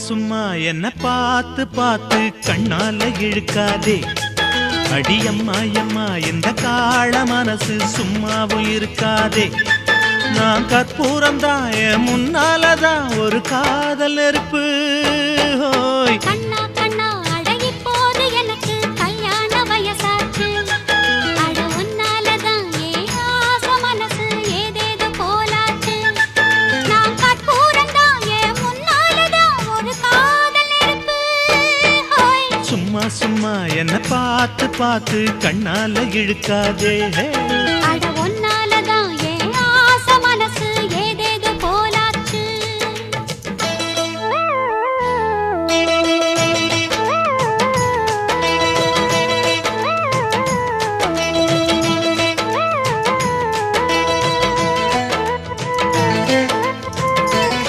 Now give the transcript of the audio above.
சும்மா என்ன பார்த்து பார்த்து கண்ணால இழுக்காதே. அடியம்மா அம்மா இந்த காள மனசு சும்மாவும் இருக்காதே. நான் கற்பூரம் தான் என் முன்னாலதான் ஒரு காதல் நெருப்பு. ஹோய் கண்ணா கண்ணா அழகி போது எனக்கு கல்யாண வயசாச்சு. அட உன்னாலதான் ஏ ஆசை மனசு ஏதேதோ போலாச்சு. நான் கற்பூரம் தான் என் முன்னாலதான் ஒரு காதல் நெருப்பு. ஹோய் சும்மா சும்மா என்ன பார்த்து பார்த்து கண்ணால இழுக்காதே.